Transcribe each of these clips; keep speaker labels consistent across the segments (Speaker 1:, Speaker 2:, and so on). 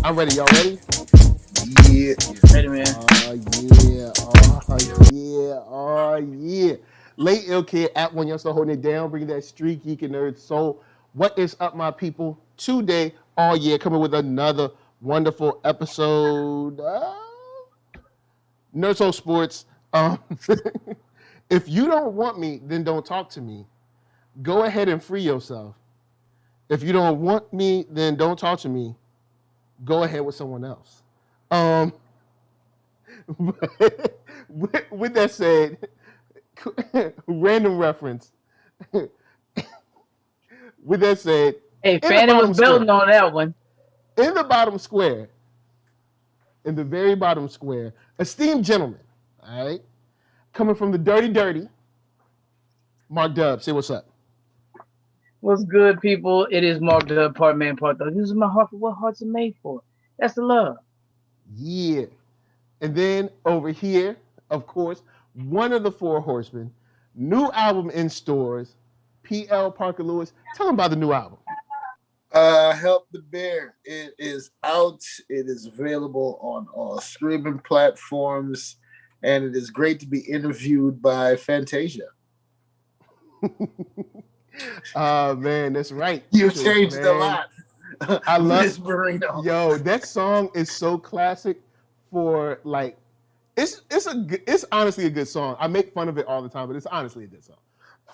Speaker 1: I'm ready. Y'all ready?
Speaker 2: Yeah.
Speaker 3: Ready, man.
Speaker 1: Yeah. Late ill kid at OneYoungsta holding it down, bringing that StreetGeek and NERDSoul. What is up, my people? Today, coming with another wonderful episode of NERDSoul Sports. If you don't want me, then don't talk to me. Go ahead and free yourself. If you don't want me, then don't talk to me. Go ahead with someone else. With that said, random reference. With that said,
Speaker 3: Hey, Fanny was building on that one.
Speaker 1: In the bottom square, in the very bottom square, esteemed gentleman, all right, coming from the dirty, Mark Dub, say what's up.
Speaker 3: What's good, people? It is Mark the part man, part dog. This is my heart for what hearts are made for. That's the love.
Speaker 1: Yeah. And then over here, of course, one of the four horsemen, new album in stores, PL Parker Lewis. Tell them about the new album.
Speaker 2: Help the Bear. It is out. It is available on all streaming platforms, and it is great to be interviewed by Fantasia.
Speaker 1: Man, that's right.
Speaker 2: You changed a lot.
Speaker 1: I love Marino. Yo, that song is so classic. For like, it's honestly a good song. I make fun of it all the time, but it's honestly a good song.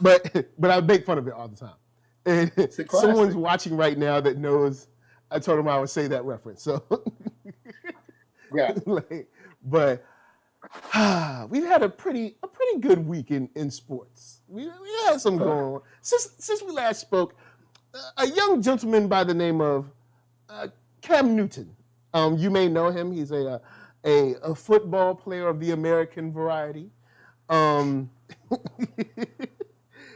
Speaker 1: But I make fun of it all the time. And someone's watching right now that knows. I told him I would say that reference. So
Speaker 2: yeah.
Speaker 1: But we've had a pretty good week in sports. We had some going on since we last spoke. A young gentleman by the name of Cam Newton. You may know him. He's a football player of the American variety.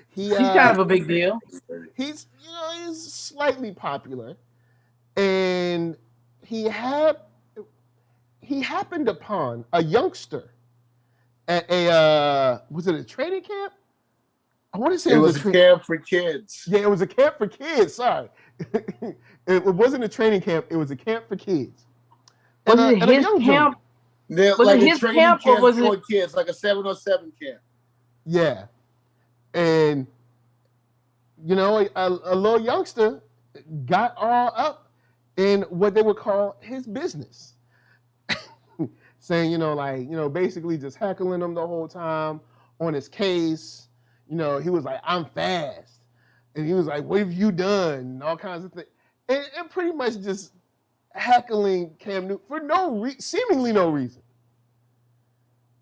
Speaker 3: He's kind of a big deal.
Speaker 1: He's slightly popular, and he happened upon a youngster at was it a training camp? I want to say
Speaker 2: it was a camp for kids.
Speaker 1: Yeah, it was a camp for kids. Sorry, it wasn't a training camp. It was a camp for kids.
Speaker 3: Was it his camp?
Speaker 2: Was it his camp or was it kids, like a 707 camp?
Speaker 1: Yeah, and a little youngster got all up in what they would call his business, saying basically just heckling him the whole time on his case. He was like, "I'm fast," and he was like, "What have you done?" and all kinds of things, and pretty much just heckling Cam Newton for seemingly no reason.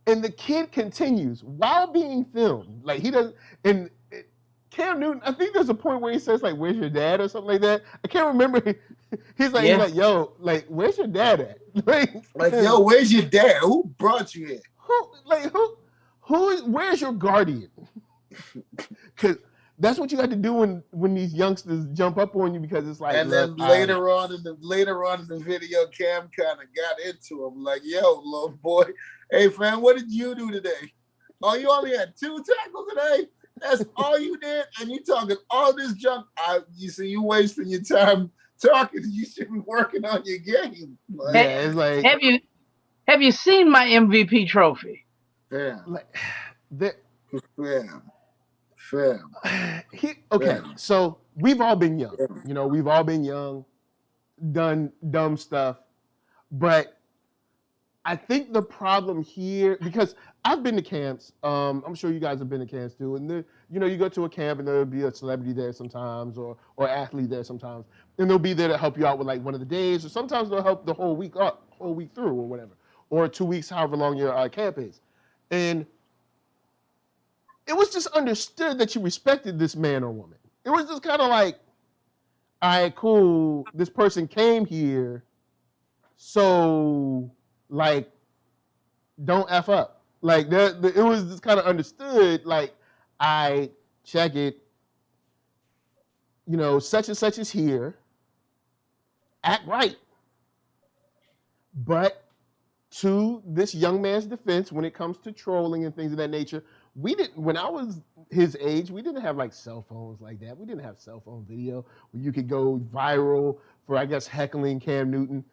Speaker 1: And the kid continues while being filmed. Like he does, and Cam Newton, I think there's a point where he says like, "Where's your dad?" or something like that. I can't remember. He's like, "Yo, like, where's your dad at?" like,
Speaker 2: "Yo, where's your dad? Who brought you here?
Speaker 1: Where's your guardian?" Because that's what you got to do when these youngsters jump up on you, because it's like.
Speaker 2: And then later on in the video, Cam kind of got into him like, "Yo, little boy, hey fam, what did you do today? Oh, you only had 2 tackles today. That's all you did, and you talking all this junk. You wasting your time talking. You should be working on your game."
Speaker 1: Like, it's like,
Speaker 3: have you seen my MVP trophy?
Speaker 2: Yeah.
Speaker 1: So we've all been young. We've all been young, done dumb stuff. But I think the problem here, because I've been to camps, I'm sure you guys have been to camps too, and you go to a camp and there'll be a celebrity there sometimes, or athlete there sometimes, and they'll be there to help you out with like one of the days, or sometimes they'll help the whole week through, or whatever, or 2 weeks, however long your camp is. And it was just understood that you respected this man or woman. It was just kind of like, all right, cool, this person came here, so like, don't F up. Like, it was just kind of understood, like, I check it, such and such is here, act right. But to this young man's defense, when it comes to trolling and things of that nature, when I was his age, we didn't have like cell phones like that. We didn't have cell phone video where you could go viral for, I guess, heckling Cam Newton.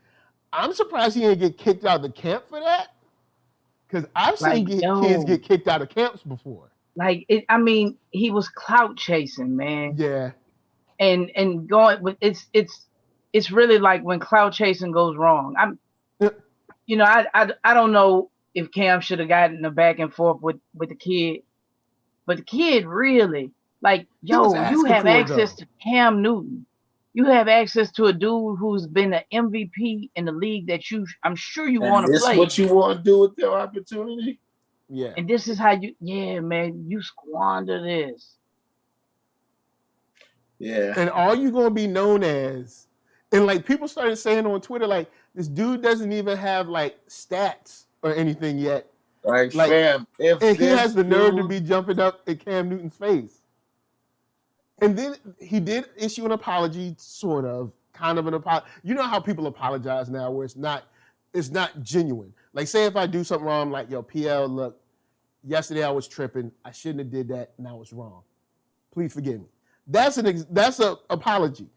Speaker 1: I'm surprised he didn't get kicked out of the camp for that. Because I've seen kids
Speaker 3: yo,
Speaker 1: get kicked out of camps before.
Speaker 3: like it. I mean, he was clout chasing, man,
Speaker 1: Yeah.
Speaker 3: and going with it's really like when clout chasing goes wrong. I don't know if Cam should have gotten a back and forth with the kid, but the kid really like,
Speaker 1: He was
Speaker 3: yo, you
Speaker 1: asking
Speaker 3: have
Speaker 1: for it,
Speaker 3: access
Speaker 1: though.
Speaker 3: to Cam Newton. You have access to a dude who's been an MVP in the league that I'm sure you want to
Speaker 2: this
Speaker 3: play.
Speaker 2: what you want to do with your opportunity?
Speaker 1: Yeah.
Speaker 3: And this is how man, you squander this.
Speaker 2: Yeah.
Speaker 1: And all you're going to be known as, and like people started saying on Twitter, like, this dude doesn't even have like stats or anything yet.
Speaker 2: Like fam,
Speaker 1: and he has the nerve to be jumping up in Cam Newton's face. And then he did issue an apology, sort of, kind of an apology. You know how people apologize now, where it's not genuine. Like, say if I do something wrong, I'm like, yo, PL, look, yesterday I was tripping. I shouldn't have did that, and I was wrong. Please forgive me. That's an apology.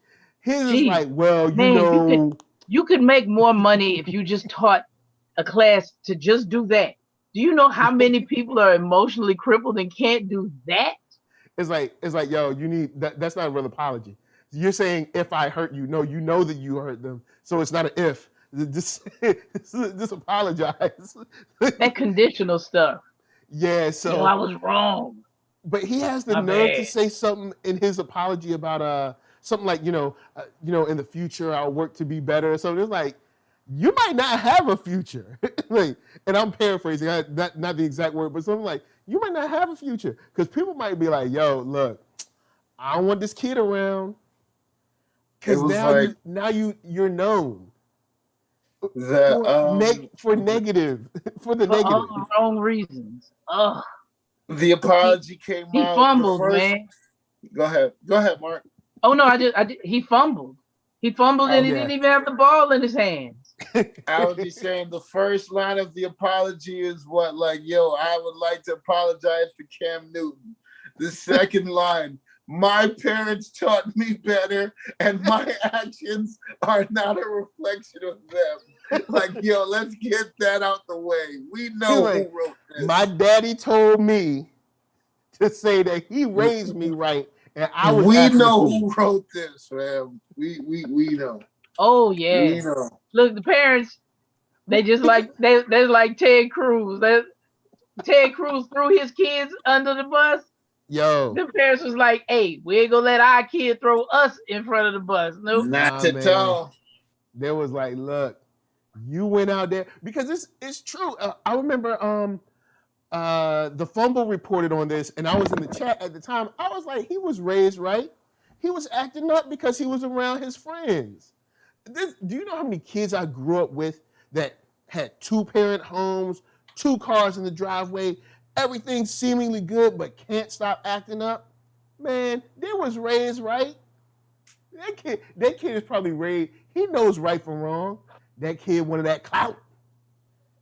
Speaker 1: His is like, well,
Speaker 3: you could make more money if you just taught a class to just do that. Do you know how many people are emotionally crippled and can't do that?
Speaker 1: It's like, yo, you need that. That's not a real apology. You're saying if I hurt you, no, you know that you hurt them, so it's not an if. Just apologize.
Speaker 3: That conditional stuff.
Speaker 1: Yeah, so
Speaker 3: I was wrong.
Speaker 1: But he has the nerve to say something in his apology about something like, in the future I'll work to be better. So it's like, you might not have a future. Like, and I'm paraphrasing, not the exact word, but something like, you might not have a future. Because people might be like, yo, look, I don't want this kid around. Because now you're known. For the negative.
Speaker 3: For all the wrong reasons. Ugh.
Speaker 2: The apology came out.
Speaker 3: He fumbled, man.
Speaker 2: Go ahead, Mark.
Speaker 3: Oh no, he fumbled. He fumbled and he didn't even have the ball in his hands.
Speaker 2: I was just saying the first line of the apology is what, like, yo, I would like to apologize to Cam Newton. The second line, my parents taught me better and my actions are not a reflection of them. Like, yo, let's get that out the way. We know who wrote this.
Speaker 1: My daddy told me to say that he raised me right, and I was.
Speaker 2: We know who wrote this, man. We know.
Speaker 3: Oh yeah.
Speaker 2: We know.
Speaker 3: Look, the parents, they just like they're like Ted Cruz. Ted Cruz threw his kids under the bus.
Speaker 1: Yo,
Speaker 3: the parents was like, "Hey, we ain't gonna let our kid throw us in front of the bus." Nope.
Speaker 2: Not at all.
Speaker 1: There was like, look, you went out there because it's true. I remember the Fumble reported on this, and I was in the chat at the time. I was like, he was raised right. He was acting up because he was around his friends. Do you know how many kids I grew up with that had 2-parent homes, 2 cars in the driveway, everything seemingly good, but can't stop acting up? Man, they was raised right. That kid is probably raised. He knows right from wrong. That kid wanted that clout.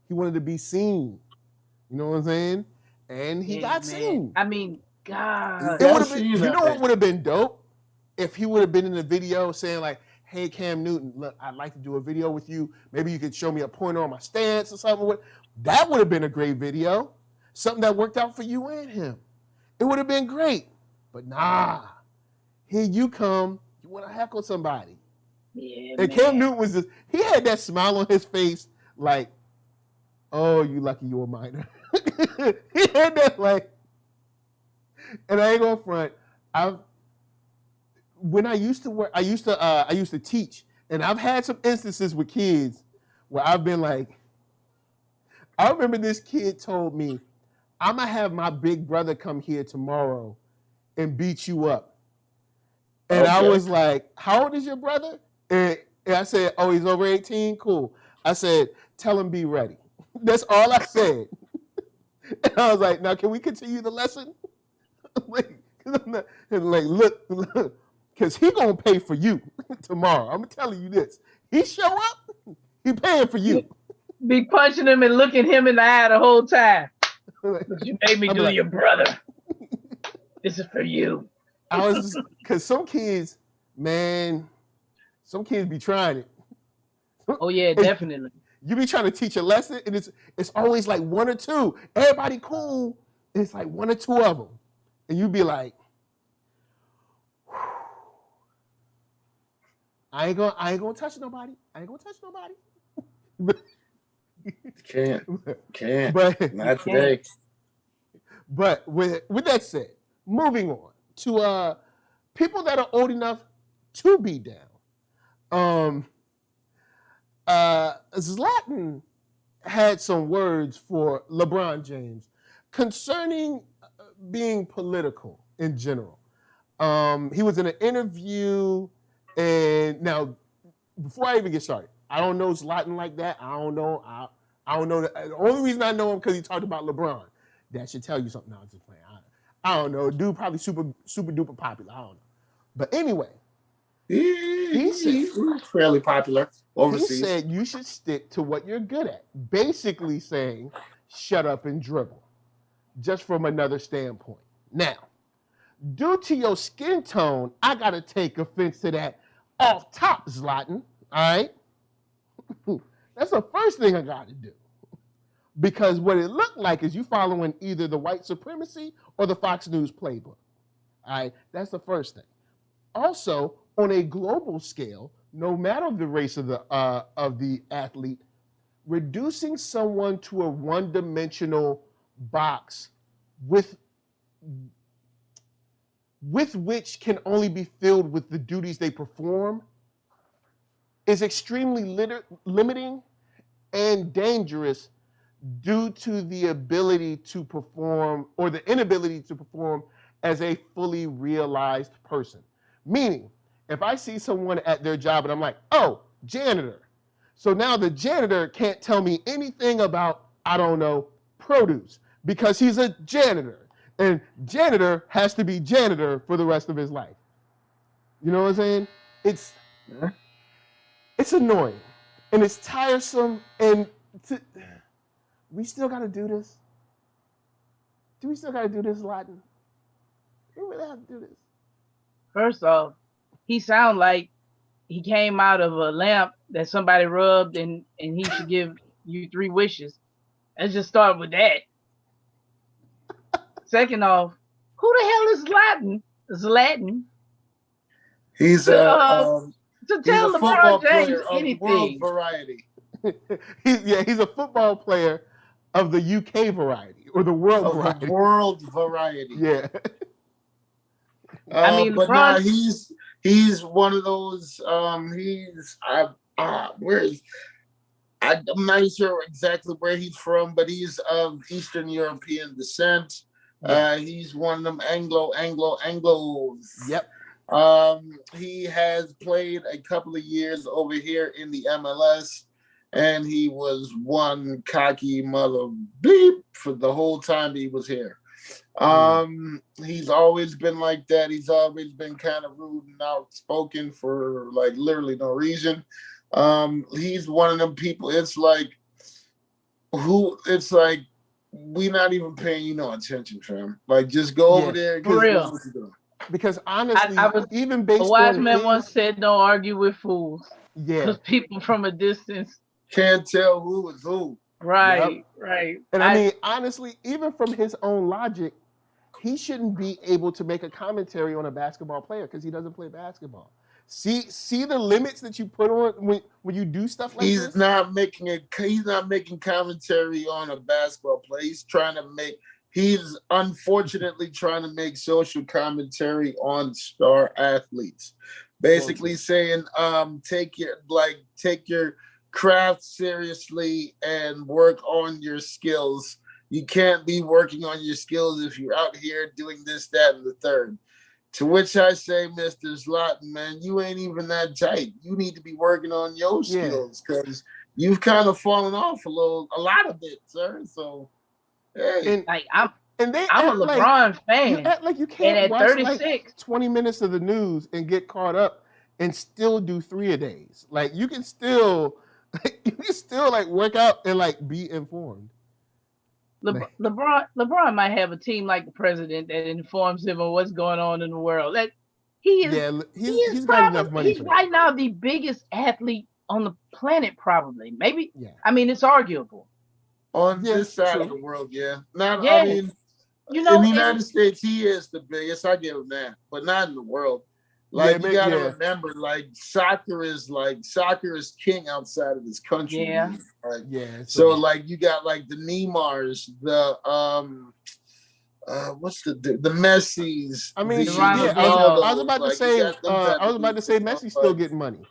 Speaker 1: He wanted to be seen. You know what I'm saying? And he got seen.
Speaker 3: I mean, God.
Speaker 1: You know what would have been dope? If he would have been in the video saying like, hey, Cam Newton, look, I'd like to do a video with you. Maybe you could show me a pointer on my stance or something. That would have been a great video. Something that worked out for you and him. It would have been great. But nah, here you come. You want to heckle somebody.
Speaker 3: Yeah,
Speaker 1: and Cam Newton was just, he had that smile on his face like, oh, you lucky you're a minor. He had that like, and I ain't gonna front. When I used to work, I used to teach, and I've had some instances with kids where I've been like, I remember this kid told me, I'm gonna have my big brother come here tomorrow and beat you up. And I was like, how old is your brother? And I said, oh, he's over 18? Cool. I said, tell him be ready. That's all I said. And I was like, now can we continue the lesson? Look, because he gonna pay for you tomorrow. I'm telling you this. He show up, he paying for you.
Speaker 3: Be punching him and looking him in the eye the whole time. But you made me do your brother. This is for you.
Speaker 1: I was just, because some kids be trying it.
Speaker 3: Oh yeah, definitely.
Speaker 1: You be trying to teach a lesson, and it's always like one or two. Everybody cool, and it's like one or two of them, and you be like, I ain't gonna touch nobody. I ain't gonna touch nobody.
Speaker 2: Can't.
Speaker 1: But
Speaker 2: Not today.
Speaker 1: But with that said, moving on to people that are old enough to be down. Zlatan had some words for LeBron James concerning being political in general. He was in an interview, and now before I even get started, I don't know Zlatan like that. I don't know. I don't know. The only reason I know him because he talked about LeBron. That should tell you something. No, I'm just playing. I don't know. Dude probably super duper popular. I don't know. But anyway,
Speaker 2: He's fairly popular overseas.
Speaker 1: He said you should stick to what you're good at. Basically saying, shut up and dribble. Just from another standpoint. Now, due to your skin tone, I got to take offense to that off top, Zlatan. All right? That's the first thing I got to do. Because what it looked like is you following either the white supremacy or the Fox News playbook. All right? That's the first thing. Also, on a global scale, no matter the race of the athlete, reducing someone to a one-dimensional box with which can only be filled with the duties they perform is extremely limiting and dangerous due to the ability to perform or the inability to perform as a fully realized person. Meaning, if I see someone at their job and I'm like, oh, janitor. So now the janitor can't tell me anything about, I don't know, produce because he's a janitor. And janitor has to be janitor for the rest of his life. You know what I'm saying? It's annoying and it's tiresome and we still got to do this? Do we still got to do this, Zlatan? We really have to do this.
Speaker 3: First off, he sound like he came out of a lamp that somebody rubbed and he should give you 3 wishes. Let's just start with that. Second off, who the hell is Zlatan? Zlatan.
Speaker 2: He's
Speaker 3: to tell
Speaker 2: he's a
Speaker 3: LeBron James
Speaker 2: player
Speaker 3: anything.
Speaker 2: Of world variety.
Speaker 1: He's a football player of the UK variety or the world variety.
Speaker 2: The world variety.
Speaker 1: Yeah.
Speaker 3: I mean,
Speaker 2: but
Speaker 3: LeBron,
Speaker 2: he's one of those. I'm not sure exactly where he's from, but he's of Eastern European descent. Yeah. He's one of them Anglos.
Speaker 1: Yep.
Speaker 2: He has played a couple of years over here in the MLS, and he was one cocky mother beep for the whole time he was here. He's always been like that. He's always been kind of rude and outspoken for like literally no reason. He's one of them people. It's like we not even paying you no attention, fam. Like just go over there and
Speaker 3: for real.
Speaker 1: Because honestly, even
Speaker 3: based on a wise man once said, "Don't argue with fools."
Speaker 1: Yeah,
Speaker 3: because people from a distance
Speaker 2: can't tell who is who.
Speaker 3: Right, yep. Right.
Speaker 1: And I mean, honestly, even from his own logic, he shouldn't be able to make a commentary on a basketball player because he doesn't play basketball. See the limits that you put on when you do stuff like this?
Speaker 2: He's not making commentary on a basketball player. He's unfortunately trying to make social commentary on star athletes. Basically saying, take your craft seriously and work on your skills. You can't be working on your skills if you're out here doing this, that, and the third. To which I say, Mr. Zlatan, man, you ain't even that tight. You need to be working on your skills because you've kind of fallen off a lot of it, sir. So, hey.
Speaker 3: I'm a LeBron fan.
Speaker 1: You act like you can't watch
Speaker 3: 36.
Speaker 1: Like 20 minutes of the news and get caught up and still do 3 a days. Like you can still like work out and like be informed.
Speaker 3: LeBron might have a team like the president that informs him of what's going on in the world. That he's got enough money. He's right now the biggest athlete on the planet, probably. Maybe.
Speaker 1: Yeah.
Speaker 3: I mean, it's arguable.
Speaker 2: On
Speaker 1: Yeah,
Speaker 2: this side
Speaker 1: true.
Speaker 2: of the world, yeah. Not,
Speaker 3: Yeah.
Speaker 2: I mean,
Speaker 3: You know,
Speaker 2: in the United States, he is the biggest. I give him that, but not in the world. Like
Speaker 1: Yeah,
Speaker 2: you got to
Speaker 1: yeah.
Speaker 2: remember, like soccer is king outside of this country.
Speaker 3: Yeah.
Speaker 2: Man. Like,
Speaker 1: Yeah.
Speaker 2: so like you got like the Neymars, the what's the Messis?
Speaker 1: I mean,
Speaker 2: the
Speaker 3: Ronaldo.
Speaker 1: I was about to
Speaker 2: like,
Speaker 1: say,
Speaker 2: you got them type
Speaker 1: I was
Speaker 2: of
Speaker 1: about to say,
Speaker 2: dudes,
Speaker 1: Messi's still getting money.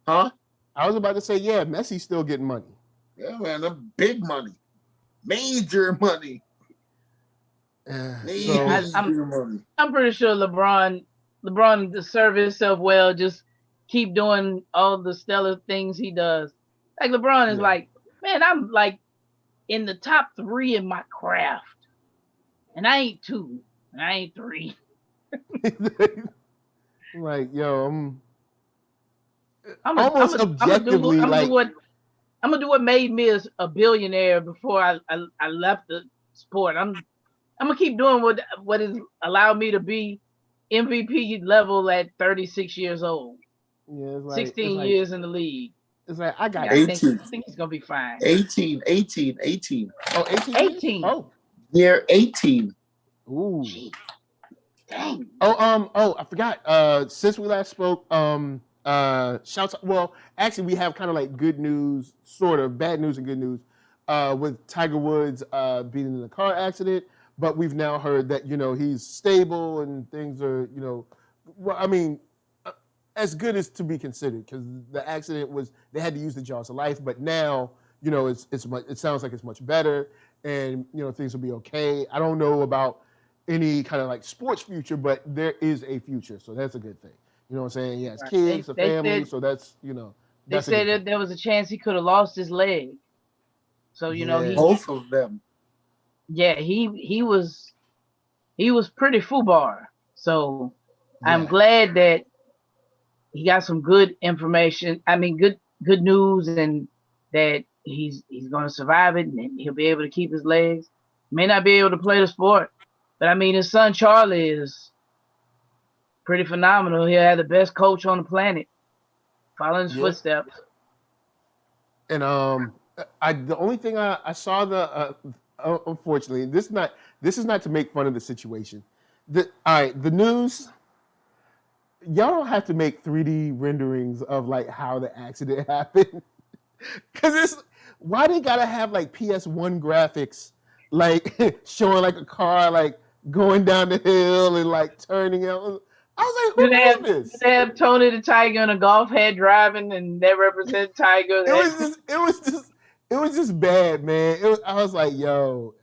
Speaker 2: Huh?
Speaker 1: I was about to say, yeah, Messi's still getting money.
Speaker 2: Yeah, man, them big money, major money.
Speaker 3: I'm pretty sure LeBron to serve himself well, just keep doing all the stellar things he does. Like LeBron is like, man, I'm like in the top 3 in my craft. And I ain't 2. And I ain't 3.
Speaker 1: Like, yo, I'm
Speaker 3: almost
Speaker 1: objectively
Speaker 3: I'm gonna do what made me a billionaire before I left the sport. I'm gonna keep doing what has allowed me to be MVP level at 36 years old.
Speaker 1: Yeah, it's like
Speaker 3: 16 years in the league.
Speaker 1: It's like I got
Speaker 2: 18.
Speaker 3: I think he's gonna be fine.
Speaker 2: 18.
Speaker 1: Oh, 18?
Speaker 3: 18.
Speaker 1: Oh.
Speaker 2: They're 18.
Speaker 1: Ooh.
Speaker 3: Jeez. Dang.
Speaker 1: Oh, I forgot. Since we last spoke, shouts out, well, actually we have kind of like good news, sort of bad news and good news, with Tiger Woods being in a car accident, but we've now heard that, you know, he's stable and things are, you know, well, I mean, as good as to be considered, because the accident was, they had to use the jaws of life, but now, you know, it sounds like it's much better, and, you know, things will be okay. I don't know about any kind of like sports future, but there is a future, so that's a good thing. You know what I'm saying? He has kids, a family, so that's, you know.
Speaker 3: They said that there was a chance he could have lost his leg. So, you know,
Speaker 2: both of them.
Speaker 3: Yeah, he was pretty foobar. So I'm glad that he got some good information. I mean, good news, and that he's going to survive it, and he'll be able to keep his legs. May not be able to play the sport, but I mean, his son Charlie is pretty phenomenal. He'll have the best coach on the planet, following his footsteps.
Speaker 1: And the only thing I saw unfortunately, this is not to make fun of the situation. All right, the news. Y'all don't have to make 3D renderings of like how the accident happened, because why they gotta have like PS1 graphics, like showing like a car like going down the hill and like turning out. I was like, who made this?
Speaker 3: They have Tony the Tiger in a golf head driving, and they represent Tiger.
Speaker 1: It was just bad, man. I was like, yo,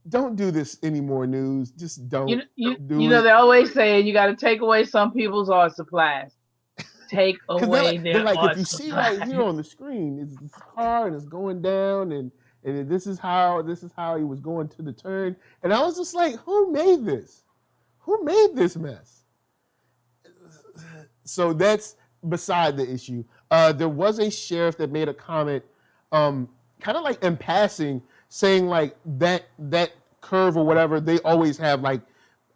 Speaker 1: don't do this anymore, news. Just don't do it.
Speaker 3: You know, they're always saying you got to take away some people's art supplies. Take away their
Speaker 1: like,
Speaker 3: art
Speaker 1: if you
Speaker 3: supplies.
Speaker 1: see right here on the screen, it's this car and it's going down, and this is how he was going to the turn. And I was just like, who made this? Who made this mess? So that's beside the issue. There was a sheriff that made a comment, kind of like in passing, saying like that curve or whatever, they always have like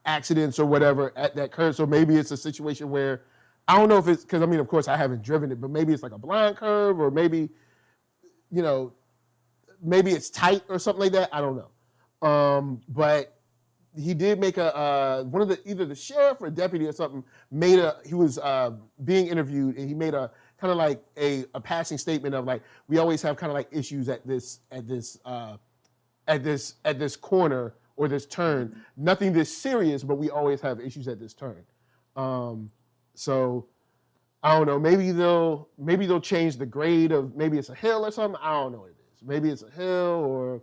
Speaker 1: accidents or whatever at that curve. So maybe it's a situation where, I don't know if it's, because I mean, of course I haven't driven it, but maybe it's like a blind curve, or maybe, you know, maybe it's tight or something like that. I don't know. But he did make one of either the sheriff or deputy or something he was being interviewed, and he made a kind of like a passing statement of like, we always have kind of like issues at this corner or this turn. Nothing this serious, but we always have issues at this turn. So I don't know. Maybe they'll change the grade of, maybe it's a hill or something. I don't know what it is. Maybe it's a hill, or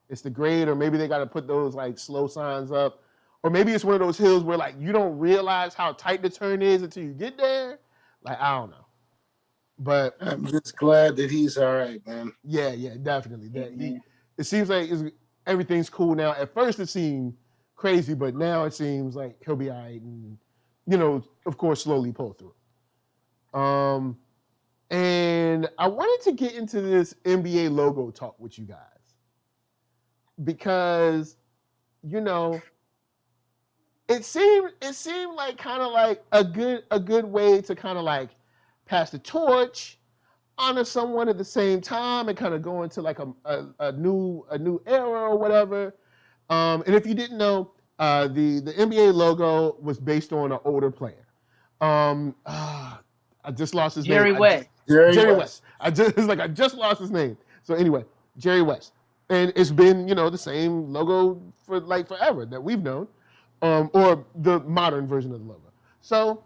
Speaker 1: it's the grade, or maybe they got to put those like slow signs up, or maybe it's one of those hills where like you don't realize how tight the turn is until you get there. Like, I don't know. But
Speaker 2: I'm just glad that he's all right, man.
Speaker 1: Yeah, definitely. It seems like everything's cool now. At first it seemed crazy, but now it seems like he'll be all right, and, you know, of course, slowly pull through. And I wanted to get into this NBA logo talk with you guys, because, you know, it seemed like kind of like a good way to kind of like pass the torch, honor someone at the same time, and kind of go into like a new era or whatever. And if you didn't know, the NBA logo was based on an older player. I just lost his
Speaker 3: Jerry
Speaker 1: name.
Speaker 3: West.
Speaker 1: Jerry West. I just lost his name. So anyway, Jerry West, and it's been the same logo for like forever that we've known, or the modern version of the logo. So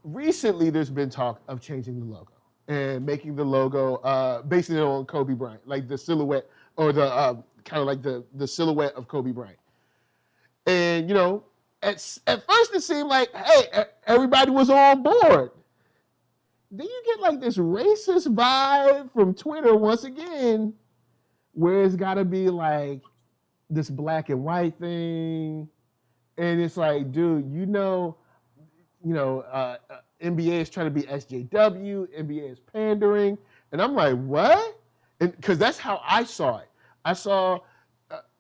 Speaker 1: recently, there's been talk of changing the logo and making the logo basing it on Kobe Bryant, like the silhouette or the kind of like the silhouette of Kobe Bryant. And at first it seemed like, hey, everybody was on board. Then you get like this racist vibe from Twitter once again, where it's got to be like this black and white thing, and it's like, dude, NBA is trying to be SJW, NBA is pandering, and I'm like, what? And because that's how I saw it. I saw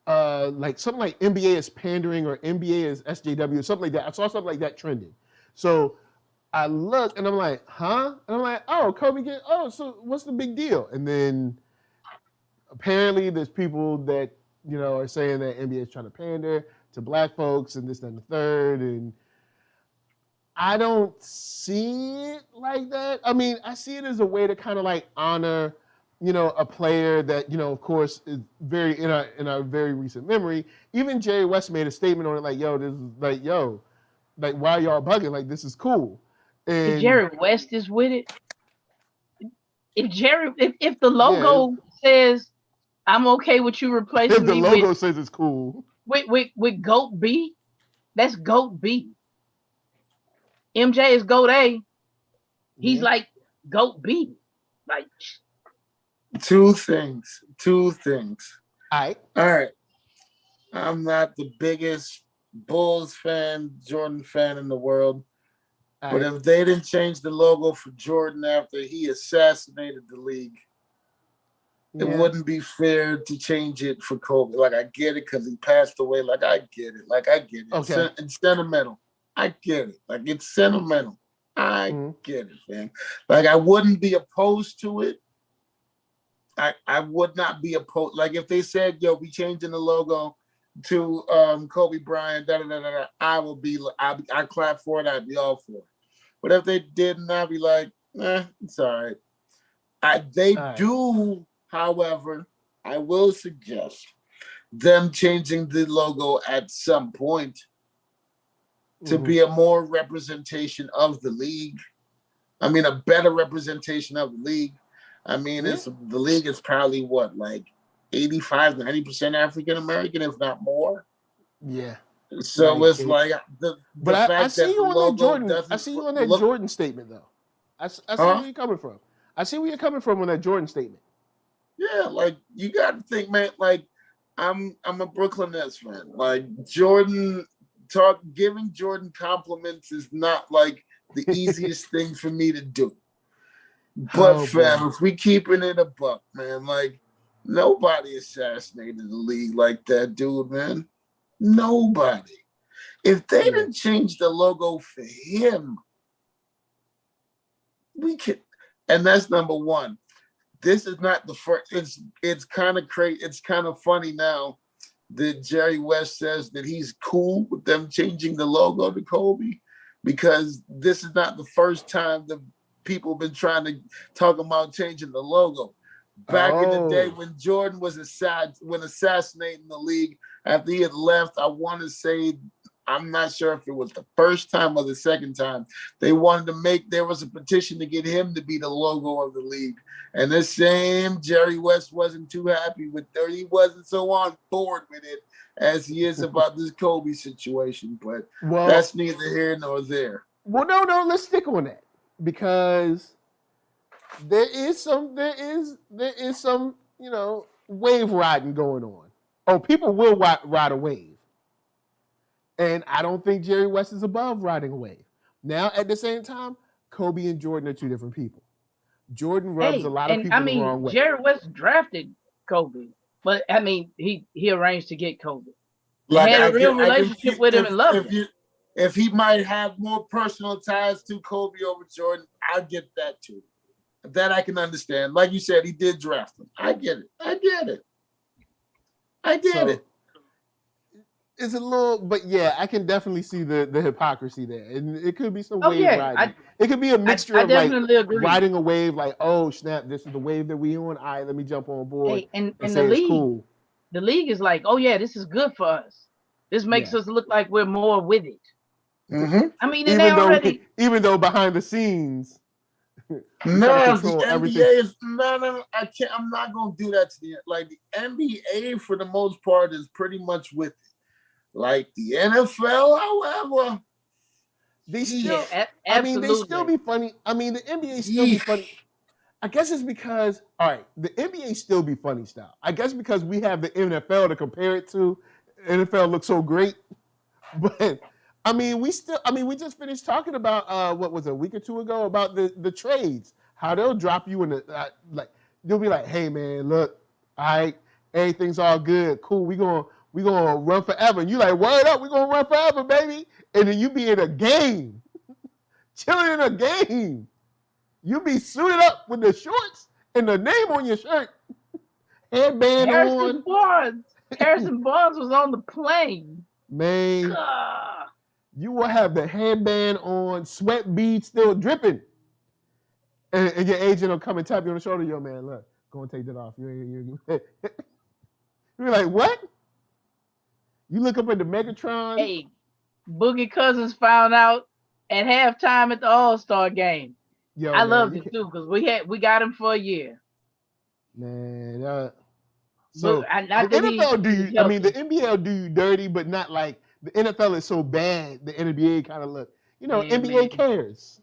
Speaker 1: like something like NBA is pandering or NBA is SJW, something like that. I saw something like that trending. So I looked and I'm like, huh? And I'm like, oh, so what's the big deal? And then apparently there's people that, are saying that NBA is trying to pander to black folks and this, that, and the third. And I don't see it like that. I mean, I see it as a way to kind of like honor, a player that, of course, is very in our very recent memory. Even Jerry West made a statement on it like, this is like, why y'all bugging? Like, this is cool. And
Speaker 3: if Jerry West is with it, if the logo says, I'm okay with you replacing me with... If
Speaker 1: the logo says it's cool.
Speaker 3: With GOAT B, that's GOAT B. MJ is GOAT A. He's like GOAT B. Like...
Speaker 2: Two things.
Speaker 1: All right.
Speaker 2: I'm not the biggest Bulls fan, Jordan fan in the world. But if they didn't change the logo for Jordan after he assassinated the league, it wouldn't be fair to change it for Kobe. Like, I get it because he passed away. Like, I get it.
Speaker 1: Okay.
Speaker 2: It's sentimental. I get it. Like, it's sentimental. I get it, man. Like, I wouldn't be opposed to it. I would not be opposed. Like, if they said, we changing the logo to Kobe Bryant, I clap for it. I'd be all for it. But if they didn't, I'd be like, it's all right. They do, however, I will suggest them changing the logo at some point to be a more representation of the league. I mean, a better representation of the league. I mean, the league is probably what, like 85, 90% African American, if not more.
Speaker 1: Yeah.
Speaker 2: So it's like
Speaker 1: but I see you on that Jordan. I see you on that Jordan statement though. I see where you're coming from. I see where you're coming from on that Jordan statement.
Speaker 2: Yeah, like you got to think, man. Like I'm a Brooklyn Nets fan. Like giving Jordan compliments is not like the easiest thing for me to do. But fam, if we keeping it a buck, man, like nobody assassinated the league like that, dude, man. Nobody. If they didn't change the logo for him, we could. And that's number one. This is not the first. It's kind of crazy. It's kind of funny now that Jerry West says that he's cool with them changing the logo to Kobe, because this is not the first time the people have been trying to talk about changing the logo. Back in the day when Jordan was assassinating the league after he had left, I want to say, I'm not sure if it was the first time or the second time, there was a petition to get him to be the logo of the league. And the same Jerry West wasn't too happy with it. He wasn't so on board with it as he is about this Kobe situation. But that's neither here nor there.
Speaker 1: Well, no, let's stick on that, because there is some, wave riding going on. Oh, people will ride a wave. And I don't think Jerry West is above riding a wave. Now, at the same time, Kobe and Jordan are two different people. Jordan rubs a lot of people the wrong way.
Speaker 3: Jerry West drafted Kobe, but I mean, he arranged to get Kobe.
Speaker 2: Like,
Speaker 3: he had a real relationship with him and loved him.
Speaker 2: if he might have more personal ties to Kobe over Jordan, I get that too. That I can understand. Like you said, he did draft him. I get it. I get it.
Speaker 1: It's a little, but yeah, I can definitely see the hypocrisy there, and it could be some wave riding. It could be a mixture of like riding a wave, like, oh snap, this is the wave that we on. All right, let me jump on board and say it's cool.
Speaker 3: The league is like, oh yeah, this is good for us. This makes us look like we're more with it.
Speaker 2: Mm-hmm.
Speaker 3: I mean,
Speaker 1: even though behind the scenes,
Speaker 2: no, the NBA is no. I can't. I'm not gonna do that to the the NBA for the most part is pretty much with it. Like the NFL, however,
Speaker 1: they still. I mean, they still be funny. I mean, the NBA still be funny. I guess it's because the NBA still be funny style. I guess because we have the NFL to compare it to. NFL looks so great, but. I mean, we just finished talking about what was it, a week or two ago about the trades. How they'll drop you in the they'll be like, hey man, look, all right, everything's all good, cool. We gonna run forever. And you like, word up, we gonna run forever, baby. And then you be in a game, chilling in a game. You be suited up with the shorts and the name on your shirt, headband on.
Speaker 3: Harrison Barnes was on the plane.
Speaker 1: Man. You will have the headband on, sweat beads still dripping. And your agent will come and tap you on the shoulder. Yo, man, look, go and take that off. You're like, what? You look up at the Megatron.
Speaker 3: Hey, Boogie Cousins found out at halftime at the All-Star game.
Speaker 1: Yo,
Speaker 3: I loved it too because we got him for a year.
Speaker 1: Man, so the NFL the NBA will do you dirty, but not like the NFL is so bad. The NBA kind of look, NBA cares.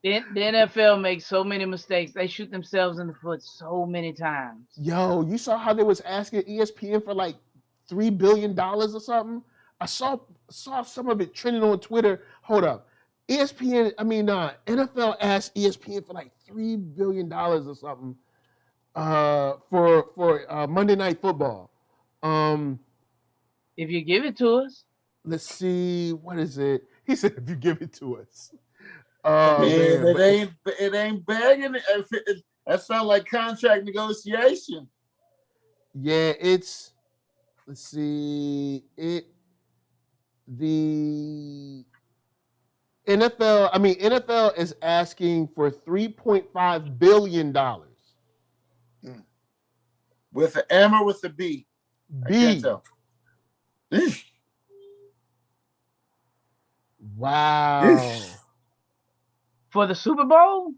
Speaker 3: The NFL makes so many mistakes. They shoot themselves in the foot so many times.
Speaker 1: Yo, you saw how they was asking ESPN for like $3 billion or something? I saw some of it trending on Twitter. Hold up. NFL asked ESPN for like $3 billion or something for Monday Night Football.
Speaker 3: If you give it to us.
Speaker 1: Let's see, what is it? He said, if you give it to us.
Speaker 2: It ain't begging. That sounds like contract negotiation.
Speaker 1: Yeah, let's see, the NFL is asking for $3.5 billion.
Speaker 2: With an M or with a B?
Speaker 1: B.
Speaker 2: I can't tell.
Speaker 1: Wow.
Speaker 3: For the Super Bowl?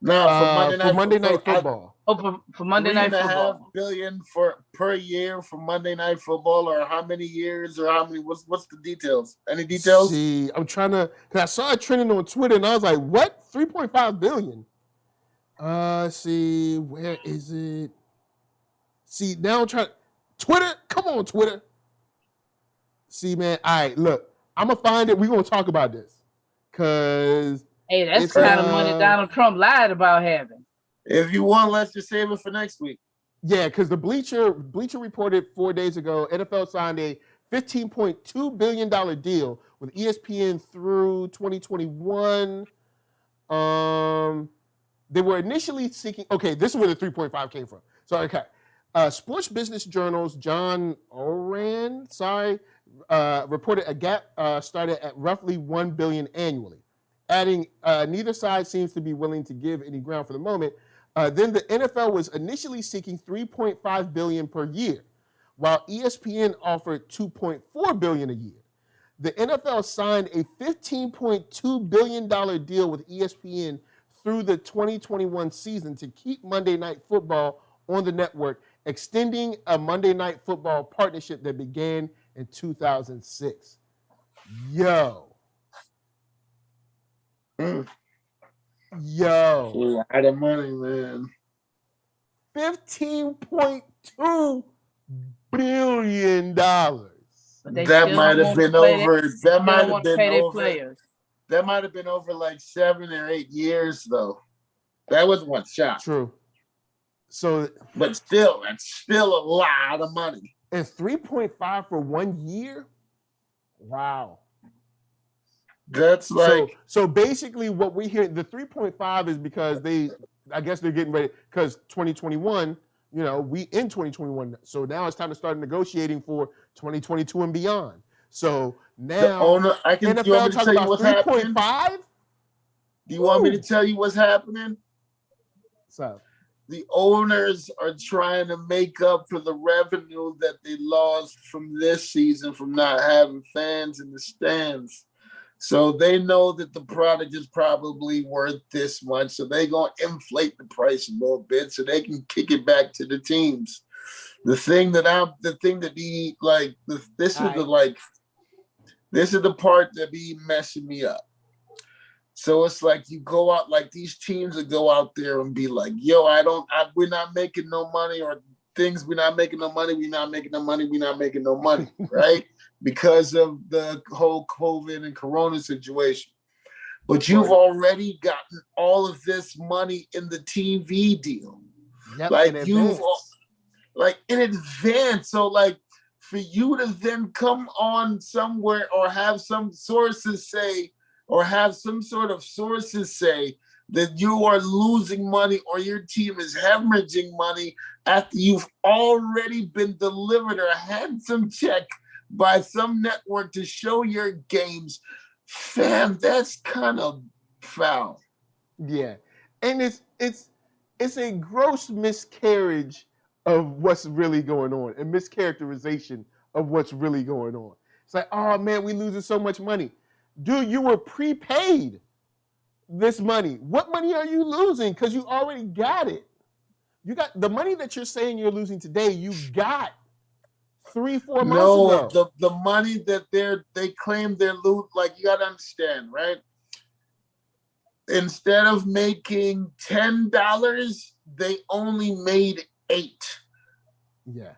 Speaker 2: No, for Monday Night
Speaker 1: Football.
Speaker 3: For Monday Night Football.
Speaker 2: $3.5 billion per year for Monday Night Football, or how many years, or how many? What's the details? Any details?
Speaker 1: See, I'm trying to, because I saw it trending on Twitter, and I was like, what? $3.5 billion? See, where is it? See, now I'm trying. Twitter, come on, Twitter. See, man, all right, look, I'm gonna find it. We're gonna talk about this, cause
Speaker 3: hey, that's the kind of money Donald Trump lied about having.
Speaker 2: If you want, let's just save it for next week.
Speaker 1: Yeah, because the Bleacher reported 4 days ago, NFL signed a $15.2 billion deal with ESPN through 2021. They were initially seeking. Okay, this is where the 3.5 came from. So, okay. Sports Business Journal's John Oran, reported a gap started at roughly $1 billion annually. Adding, neither side seems to be willing to give any ground for the moment. Then the NFL was initially seeking $3.5 billion per year, while ESPN offered $2.4 billion a year. The NFL signed a $15.2 billion deal with ESPN through the 2021 season to keep Monday Night Football on the network, extending a Monday Night Football partnership that began in 2006. Yo. Yo.
Speaker 2: A lot of money, man.
Speaker 1: $15.2 billion.
Speaker 2: That might have been over. That might have been over. That might have been over like 7 or 8 years, though. That was one shot.
Speaker 1: True. So,
Speaker 2: but still, that's still a lot of money.
Speaker 1: And 3.5 for 1 year? Wow.
Speaker 2: That's like
Speaker 1: so basically what we hear, the 3.5 is because I guess they're getting ready because 2021, we in 2021. So now it's time to start negotiating for 2022 and beyond. So now
Speaker 2: the owner. You want
Speaker 1: NFL
Speaker 2: me to
Speaker 1: talking
Speaker 2: tell you
Speaker 1: about
Speaker 2: what's happening?
Speaker 1: 3.5.
Speaker 2: Do you want me to tell you what's happening?
Speaker 1: So
Speaker 2: the owners are trying to make up for the revenue that they lost from this season from not having fans in the stands. So they know that the product is probably worth this much. So they're going to inflate the price a little bit so they can kick it back to the teams. This is the part that be messing me up. So it's like you go out, like these teams that go out there and be like, yo, we're not making no money, or things, we're not making no money, right? Because of the whole COVID and Corona situation. But you've already gotten all of this money in the TV deal.
Speaker 1: Yep,
Speaker 2: like in advance. So like for you to then come on somewhere or have some sources say, or have some sort of sources say that you are losing money or your team is hemorrhaging money after you've already been delivered a handsome check by some network to show your games, fam, that's kind of foul.
Speaker 1: Yeah, and it's a gross miscarriage of what's really going on, a mischaracterization of what's really going on. It's like, oh man, we losing so much money. Dude, you were prepaid this money. What money are you losing? Because you already got it. You got the money that you're saying you're losing today, you got 3-4 months ago.
Speaker 2: No, the money that they claim they're losing, like you got to understand, right? Instead of making $10, they only made $8.
Speaker 1: Yeah.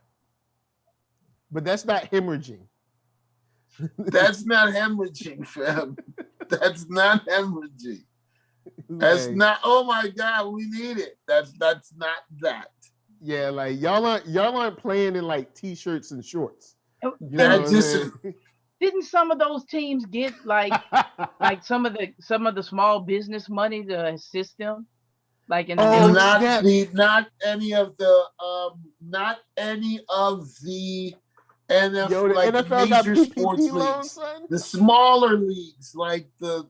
Speaker 1: But that's not hemorrhaging.
Speaker 2: That's not hemorrhaging, fam. That's not hemorrhaging. That's not, oh my God, we need it. That's not that.
Speaker 1: Yeah, like y'all aren't playing in like t-shirts and shorts.
Speaker 3: Didn't some of those teams get like some of the small business money to assist them? Like in the
Speaker 2: not any of the NFL,
Speaker 1: the
Speaker 2: like
Speaker 1: NFL
Speaker 2: the major
Speaker 1: got
Speaker 2: sports
Speaker 1: loans,
Speaker 2: leagues,
Speaker 1: son?
Speaker 2: the smaller leagues, like the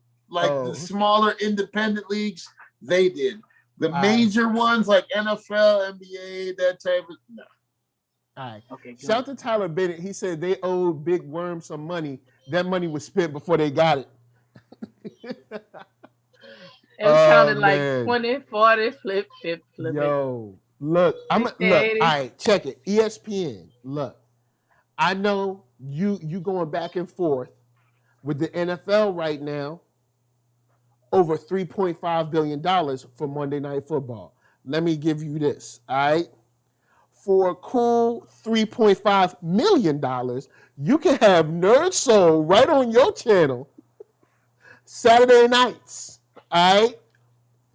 Speaker 2: smaller independent leagues, they did. The major ones like NFL, NBA, that type of no.
Speaker 1: All right. Okay. Shout out to Tyler Bennett. He said they owed Big Worm some money. That money was spent before they got it.
Speaker 3: It sounded like 20, 40, flip.
Speaker 1: Yo, look, look, all right, check it. ESPN, look. I know you going back and forth with the NFL right now over $3.5 billion for Monday Night Football. Let me give you this, all right? For a cool $3.5 million, you can have NERDSoul right on your channel Saturday nights, all right?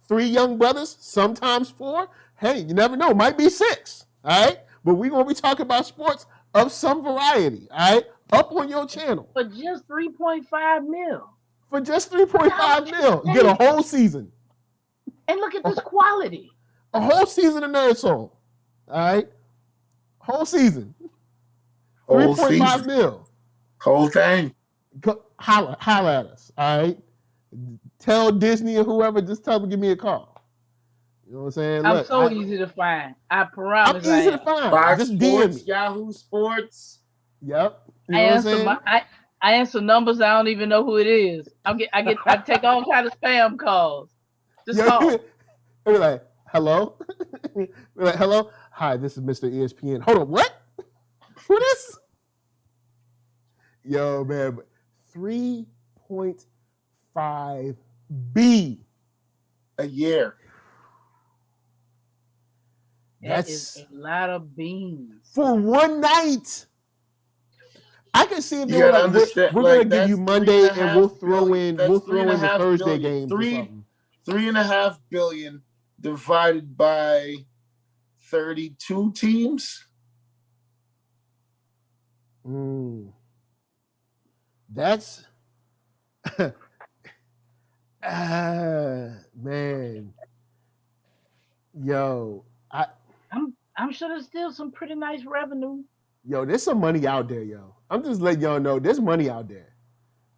Speaker 1: 3 young brothers, sometimes 4. Hey, you never know, might be 6, all right? But we're going to be talking about sports of some variety, all right? Up on your channel.
Speaker 3: For just $3.5 million.
Speaker 1: For just $3.5 million. Get a whole season.
Speaker 3: And look at this quality.
Speaker 1: A whole season of NERDSoul, all right? Whole season. $3.5 million.
Speaker 2: Whole thing.
Speaker 1: Holla at us, all right? Tell Disney or whoever, just tell them to give me a call. You know what I'm saying?
Speaker 3: I'm so easy to find. I promise.
Speaker 1: I'm easy to find.
Speaker 2: Fox
Speaker 1: just
Speaker 2: Sports,
Speaker 1: DM me.
Speaker 2: Yahoo Sports.
Speaker 1: Yep. You know
Speaker 3: I answer numbers I don't even know who it is. I take all kind of spam calls. Just call.
Speaker 1: Be like, hello? Be like, hello? Hi, this is Mr. ESPN. Hold on, what? Who this? Yo, man, 3.5 B
Speaker 2: a year.
Speaker 3: That is a lot of beans
Speaker 1: for one night. I can see if they're like, we're gonna give you Monday and we'll throw in the Thursday games.
Speaker 2: $3.5 billion divided by 32 teams.
Speaker 1: That's man, yo,
Speaker 3: I'm sure there's still some pretty nice revenue.
Speaker 1: yo, there's some money out there, yo. I'm just letting y'all know there's money out there.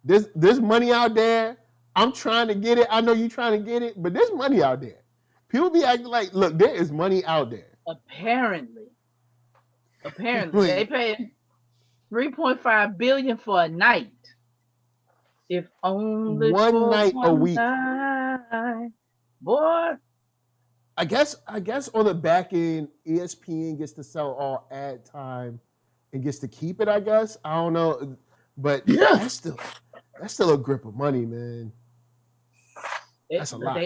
Speaker 1: There's money out there. I'm trying to get it. I know you trying to get it, but there's money out there. People be acting like, look, there is money out there.
Speaker 3: Apparently, they paid $3.5 billion for a night. If only
Speaker 1: One
Speaker 3: for
Speaker 1: night a week.
Speaker 3: Night. Boy.
Speaker 1: I guess on the back end, ESPN gets to sell all ad time and gets to keep it. I guess I don't know, but
Speaker 2: Yeah.
Speaker 1: that's still a grip of money, man. That's a lot.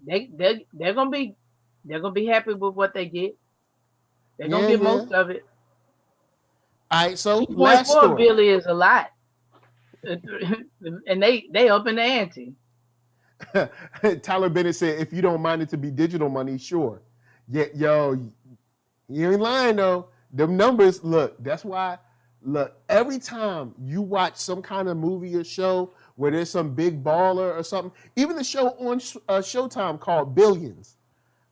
Speaker 3: They're gonna be happy with what they get. They're gonna get most of it.
Speaker 1: All right, so
Speaker 3: last story. $2.4 billion is a lot, and they up in the ante.
Speaker 1: Tyler Bennett said, "If you don't mind it to be digital money, sure." Yeah, yo, you ain't lying though. Them numbers, look. That's why. Look, every time you watch some kind of movie or show where there's some big baller or something, even the show on Showtime called Billions,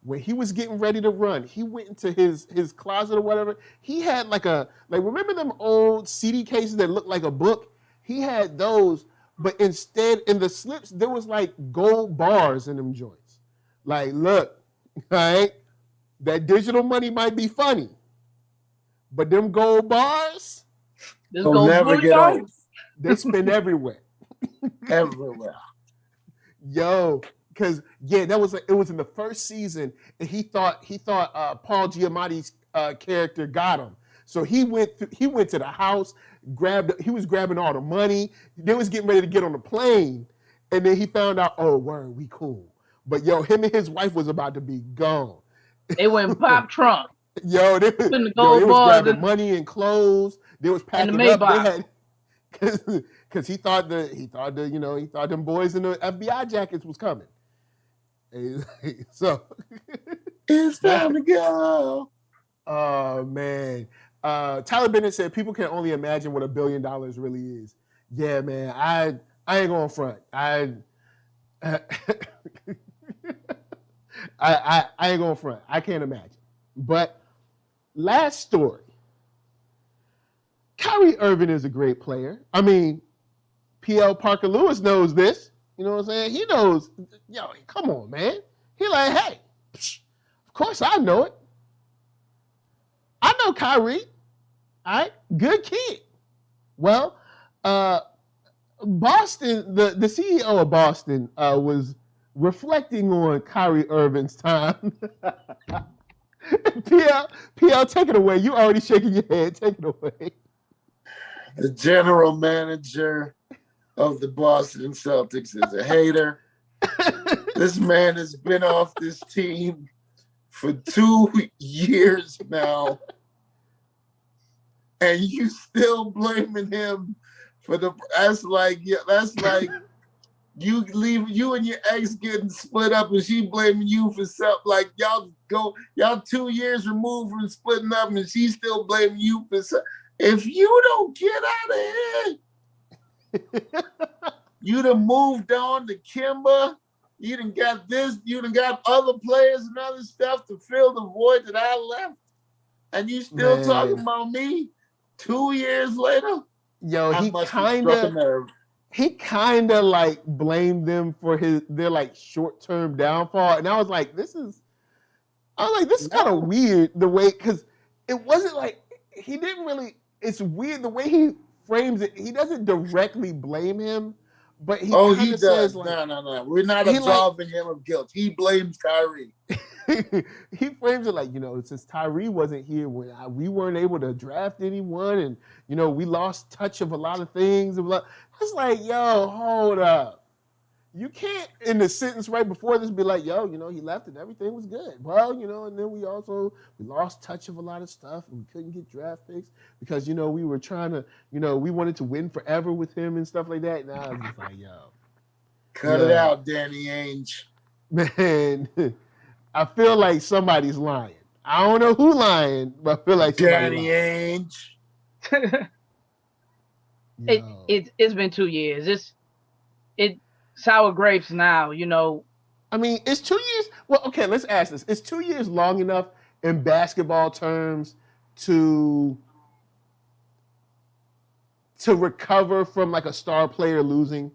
Speaker 1: when he was getting ready to run, he went into his closet or whatever. He had like remember them old CD cases that looked like a book? He had those, but instead in the slips there was like gold bars in them joints. Like, look, all right, that digital money might be funny, but them gold bars,
Speaker 2: they'll never get old.
Speaker 1: They spin everywhere.
Speaker 2: Everywhere.
Speaker 1: Yo, because it was in the first season, and he thought Paul Giamatti's character got him. So he went to the house, he was grabbing all the money. They was getting ready to get on the plane, and then he found out, oh, word, we cool. But yo, him and his wife was about to be gone.
Speaker 3: They went pop trunk.
Speaker 1: Yo, they was grabbing money and clothes. They was packing up. They had, because he thought them boys in the FBI jackets was coming. So
Speaker 2: it's time to go.
Speaker 1: Oh man. Tyler Bennett said people can only imagine what $1 billion really is. Yeah, man. I ain't going front. I ain't going front. I can't imagine. But last story. Kyrie Irving is a great player. I mean, PL Parker Lewis knows this. You know what I'm saying? He knows, yo, come on, man. He like, hey, of course I know it. I know Kyrie. All right, good kid. Well, Boston, the CEO of Boston was reflecting on Kyrie Irving's time. PL, take it away. You already shaking your head. Take it away.
Speaker 2: The general manager of the Boston Celtics is a hater. This man has been off this team for 2 years now. And you still blaming him for that's like you and your ex getting split up and she blaming you for something. Like y'all 2 years removed from splitting up and she's still blaming you for something. If you don't get out of here, you done moved on to Kimba. You done got this. You done got other players and other stuff to fill the void that I left. And you still talking about me 2 years later?
Speaker 1: Yo, he kind of like blamed them for their like short-term downfall. And I was like, this is kind of weird the way, because it wasn't like, he didn't really, it's weird the way he frames it. He doesn't directly blame him, but he
Speaker 2: does.
Speaker 1: Says like,
Speaker 2: no. We're not absolving him of guilt. He blames Kyrie.
Speaker 1: He frames it like, since Kyrie wasn't here, when we weren't able to draft anyone, and we lost touch of a lot of things. It's like, yo, hold up. You can't, in the sentence right before this, be like, yo, he left and everything was good. Well, and then we lost touch of a lot of stuff and we couldn't get draft picks because, we were trying to, we wanted to win forever with him and stuff like that. And I was just like, yo.
Speaker 2: Cut it out, Danny Ainge.
Speaker 1: Man, I feel like somebody's lying. I don't know who lying, but I feel like
Speaker 2: Danny Ainge.
Speaker 3: It's been 2 years. It sour grapes now, you know.
Speaker 1: I mean, it's 2 years. Well, okay, let's ask this. Is 2 years long enough in basketball terms to recover from like a star player losing?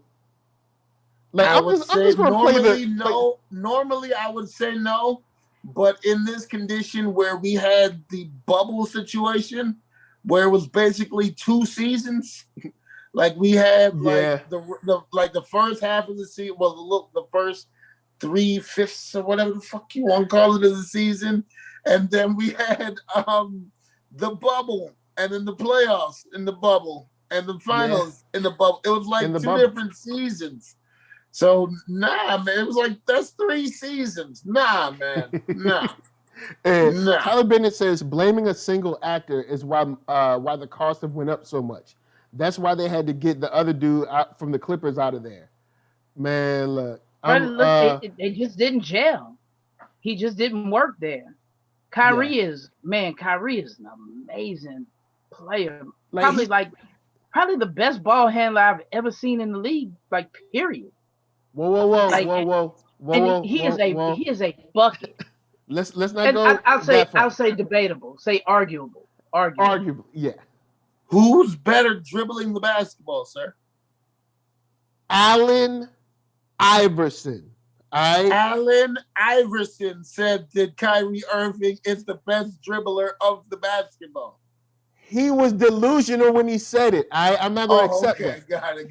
Speaker 1: Like
Speaker 2: I would say normally no.
Speaker 1: Like,
Speaker 2: normally I would say no, but in this condition where we had the bubble situation, where it was basically 2 seasons, like we had like the first half of the season, well, the first 3/5 or whatever the fuck you want to call it of the season, and then we had the bubble, and then the playoffs in the bubble, and the finals in the bubble. It was like 2 different seasons. So nah, man, it was like that's 3 seasons. Nah, man, nah.
Speaker 1: Tyler Bennett says blaming a single actor is why the cost have went up so much. That's why they had to get the other dude out from the Clippers out of there. Man, look.
Speaker 3: They just didn't gel. He just didn't work there. Kyrie is an amazing player. Probably the best ball handler I've ever seen in the league. Like, period.
Speaker 1: Whoa.
Speaker 3: He is a bucket.
Speaker 1: Let's not go.
Speaker 3: I'll say debatable. Say arguable.
Speaker 1: Arguable, yeah.
Speaker 2: Who's better dribbling the basketball, sir?
Speaker 1: Allen Iverson.
Speaker 2: Allen Iverson said that Kyrie Irving is the best dribbler of the basketball.
Speaker 1: He was delusional when he said it. I'm not going to accept that.
Speaker 2: Got it.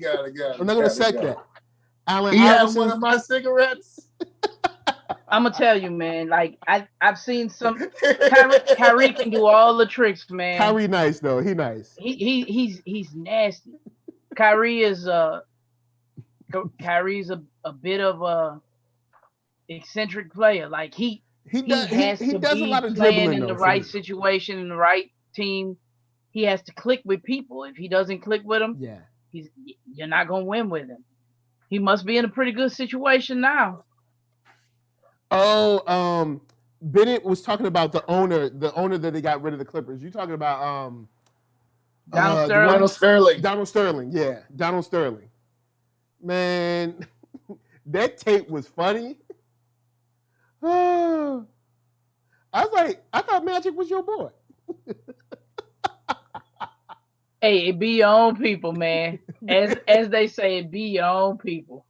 Speaker 1: I'm not going to accept that. Allen
Speaker 2: Iverson
Speaker 1: had
Speaker 2: one of my cigarettes.
Speaker 3: I'm gonna tell you, man. Like I've seen some. Kyrie can do all the tricks, man.
Speaker 1: Kyrie nice though. He nice.
Speaker 3: He's nasty. Kyrie's a bit of a eccentric player. Like he does a lot of dribbling in the right situation, in the right team. He has to click with people. If he doesn't click with them, you're not gonna win with him. He must be in a pretty good situation now.
Speaker 1: Oh, Bennett was talking about the owner that they got rid of the Clippers. You talking about
Speaker 3: Donald Sterling?
Speaker 1: Donald Sterling, yeah, Donald Sterling. Man, that tape was funny. I was like, I thought Magic was your boy.
Speaker 3: Hey, it be your own people, man. As they say, it be your own people.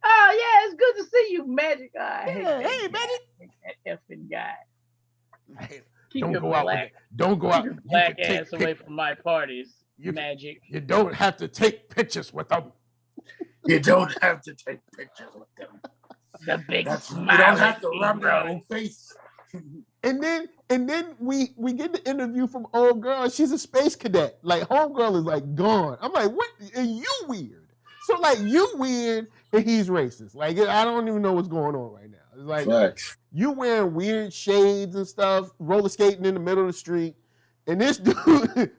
Speaker 3: Oh yeah, it's good to see you, Magic.
Speaker 1: Hey, Magic.
Speaker 3: That effing guy.
Speaker 1: Hey,
Speaker 3: Don't go
Speaker 1: out.
Speaker 3: Keep your black ass away from my parties, Magic.
Speaker 1: You don't have to take pictures with them.
Speaker 2: You don't have to take pictures with them.
Speaker 3: The big smile.
Speaker 2: You don't have to rub their own face.
Speaker 1: And then we get the interview from old girl. She's a space cadet. Like, homegirl is like gone. I'm like, what? And you weird. So like you weird and he's racist. Like I don't even know what's going on right now. It's like you wearing weird shades and stuff, roller skating in the middle of the street, and this dude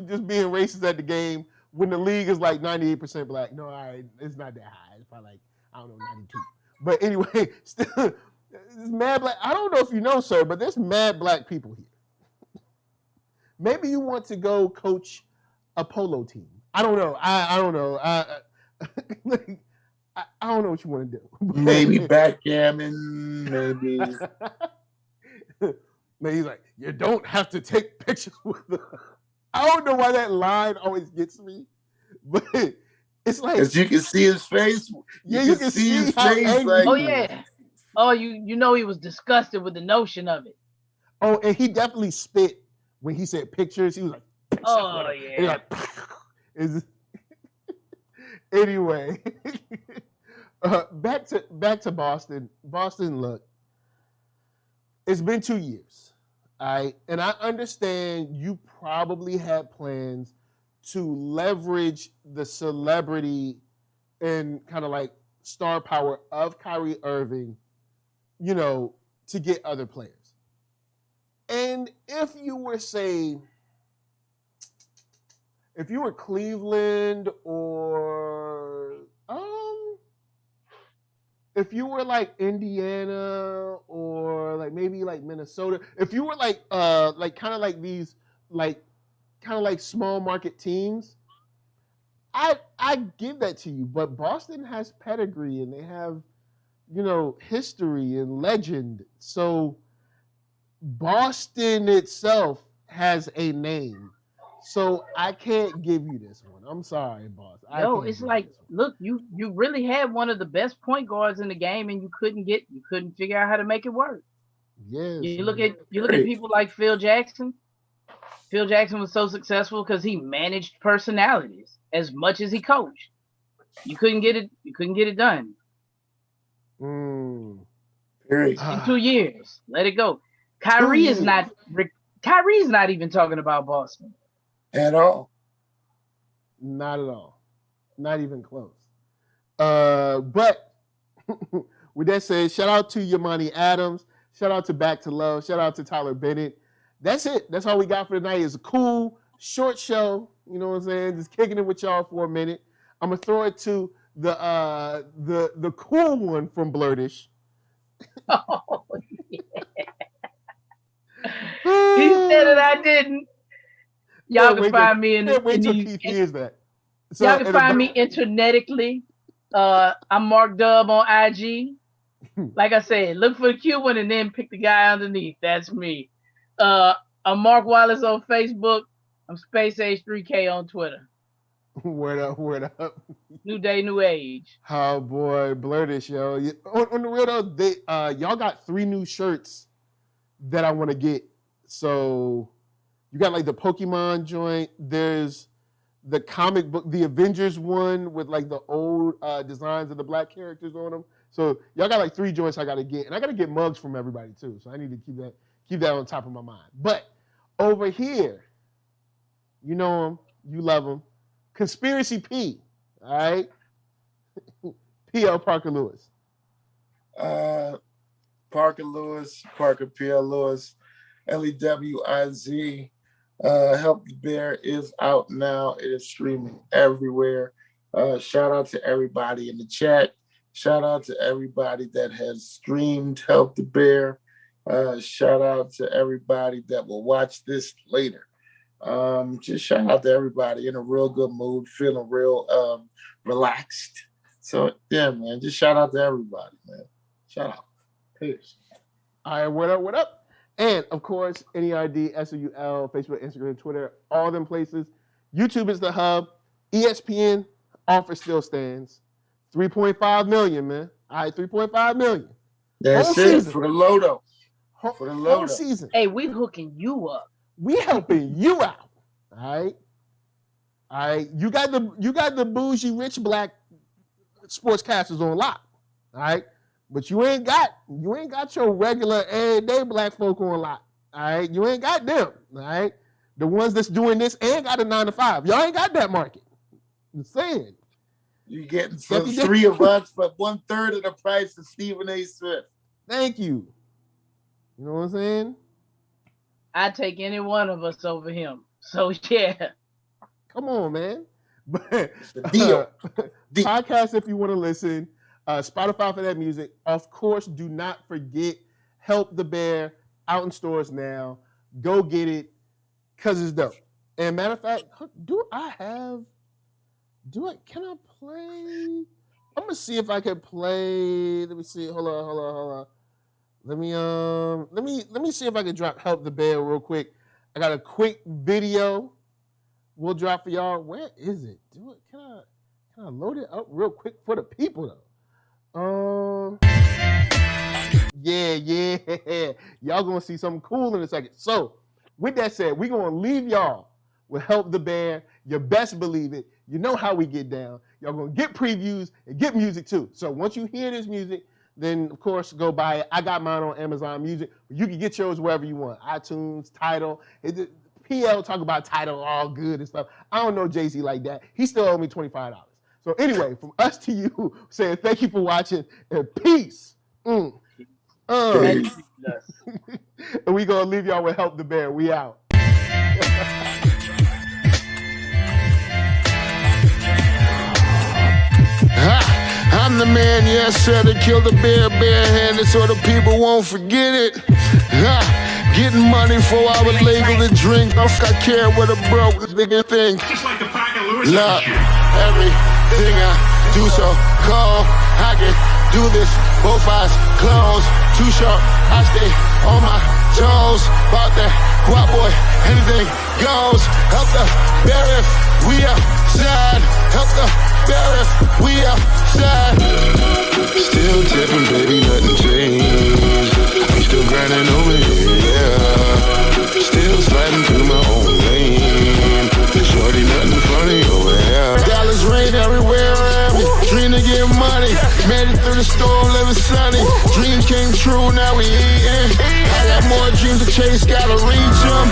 Speaker 1: just being racist at the game when the league is like 98% black. No, it's not that high. It's probably like, I don't know, 92. But anyway, still, there's mad black. I don't know if you know, sir, but there's mad black people here. Maybe you want to go coach a polo team. I don't know. I don't know. I don't know what you want to do.
Speaker 2: Maybe backgammon. Maybe.
Speaker 1: Man, he's like, you don't have to take pictures with them. I don't know why that line always gets me, but it's like,
Speaker 2: as you can see his face.
Speaker 1: Yeah, you can see his face. Like,
Speaker 3: oh yeah. Oh, you know he was disgusted with the notion of it.
Speaker 1: Oh, and he definitely spit when he said pictures. He was like, pictures.
Speaker 3: Oh yeah.
Speaker 1: Anyway, back to Boston. Boston, look, it's been 2 years, all right? And I understand you probably had plans to leverage the celebrity and kind of like star power of Kyrie Irving, you know, to get other players. And if you were, say, if you were Cleveland or if you were like Indiana or like maybe like Minnesota, if you were like kind of like these like kind of like small market teams, I give that to you. But Boston has pedigree and they have, you know, history and legend. So Boston itself has a name. So I can't give you this one. I'm sorry, boss.
Speaker 3: Yo, it's like, look, you really had one of the best point guards in the game, and you couldn't figure out how to make it work.
Speaker 1: Yes.
Speaker 3: You look at people like Phil Jackson. Phil Jackson was so successful because he managed personalities as much as he coached. You couldn't get it done. In 2 years. Let it go. Kyrie's not even talking about Boston.
Speaker 2: At all.
Speaker 1: Not at all. Not even close. But with that said, shout out to Yamani Adams. Shout out to Back to Love. Shout out to Tyler Bennett. That's it. That's all we got for tonight. It's a cool, short show. You know what I'm saying? Just kicking it with y'all for a minute. I'm going to throw it to the cool one from Blurtish.
Speaker 3: Oh, yeah. He said it, I didn't. Y'all can find me in the...
Speaker 1: Wait till Keith hears that.
Speaker 3: So, y'all can find me internetically. I'm Mark Dub on IG. Like I said, look for the cute one and then pick the guy underneath. That's me. I'm Mark Wallace on Facebook. I'm Space Age 3K on Twitter.
Speaker 1: Word up.
Speaker 3: New day, new age.
Speaker 1: Oh boy, Blurtish, yo. On the real though, y'all got 3 new shirts that I want to get. So you got like the Pokemon joint. There's the comic book, the Avengers one with like the old designs of the black characters on them. So y'all got like 3 joints I got to get, and I got to get mugs from everybody too. So I need to keep that on top of my mind. But over here, you know him, you love him, Conspiracy P. All right, PL Parker Lewis.
Speaker 2: Parker Lewis, Parker PL Lewis, LEWIZ. Help the Bear is out now. It is streaming everywhere. Shout out to everybody in the chat. Shout out to everybody that has streamed Help the Bear. Shout out to everybody that will watch this later. Just shout out to everybody in a real good mood, feeling real relaxed. So yeah, man, just shout out to everybody, man. Shout out. Peace.
Speaker 1: All right, what up? And of course, NERD, SOUL, Facebook, Instagram, Twitter, all them places. YouTube is the hub. ESPN offer still stands. 3.5 million, man. All right, 3.5 million.
Speaker 2: That's
Speaker 1: whole
Speaker 2: it
Speaker 1: season.
Speaker 2: for the Lodo.
Speaker 1: For the whole season.
Speaker 3: Hey, we hooking you up.
Speaker 1: We helping you out. All right. You got the bougie rich black sportscasters on lock. All right. But you ain't got your regular everyday black folk on lock. All right. You ain't got them. All right. The ones that's doing this ain't got a 9 to 5. Y'all ain't got that market. I'm saying.
Speaker 2: You getting 3 of us for 1/3 of the price of Stephen A. Smith.
Speaker 1: Thank you. You know what I'm saying?
Speaker 3: I'd take any one of us over him. So yeah.
Speaker 1: Come on, man. But
Speaker 2: deal.
Speaker 1: Podcast if you want to listen. Spotify for that music. Of course, do not forget Help the Bear out in stores now. Go get it, cause it's dope. And matter of fact, can I play? I'm gonna see if I can play. Let me see. Hold on. Let me see if I can drop Help the Bear real quick. I got a quick video we'll drop for y'all. Where is it? Can I load it up real quick for the people though? Yeah. Y'all gonna see something cool in a second. So with that said, we're gonna leave y'all with Help the Bear. You best believe it. You know how we get down. Y'all gonna get previews and get music too. So once you hear this music, then of course go buy it. I got mine on Amazon Music. You can get yours wherever you want. iTunes, Tidal. PL talk about Tidal all good and stuff. I don't know Jay-Z like that. He still owe me $25. So anyway, from us to you, saying thank you for watching and peace. And we gonna leave y'all with Help the Bear. We out.
Speaker 2: I'm the man, yes sir, that killed the bear barehanded so the people won't forget it. Getting money before I was legal to drink. I care what a broke nigga think.
Speaker 4: Just like the pack of Lewiz.
Speaker 2: Look, everything I do so cold. I can do this, both eyes closed. Too short, I stay on my toes. About that guap boy, anything goes. Help the bear if we outside. Help the bear if we outside. Still tipping, baby, nothing changed. We still grinding over here, yeah. Still sliding through my own lane. Shorty, nothing funny over here. Dollars rain everywhere around me. Dream to get money. Made it through the storm, living sunny. Dreams came true, now we eating. I got more dreams to chase, gotta reach them.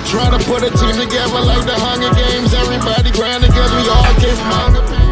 Speaker 2: Trying to put a team together like the Hunger Games. Everybody grind together, we all came from hunger pain.